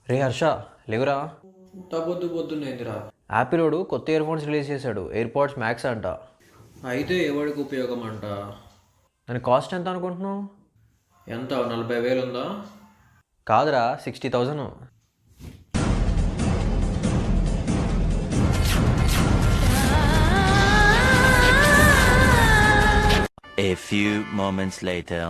రే హర్ష, లేవురా. పొద్దు పొద్దున్నేందిరా? యాపిలోడు కొత్త ఇయర్ ఫోన్స్ రిలీజ్ చేశాడు, ఎయిర్పాడ్స్ మ్యాక్స్ అంట. అయితే ఎవరికి ఉపయోగం అంట? దాని కాస్ట్ ఎంత అనుకుంటున్నావు? ఎంత, 40,000 ఉందా? కాదురా, 60,000. A few moments later.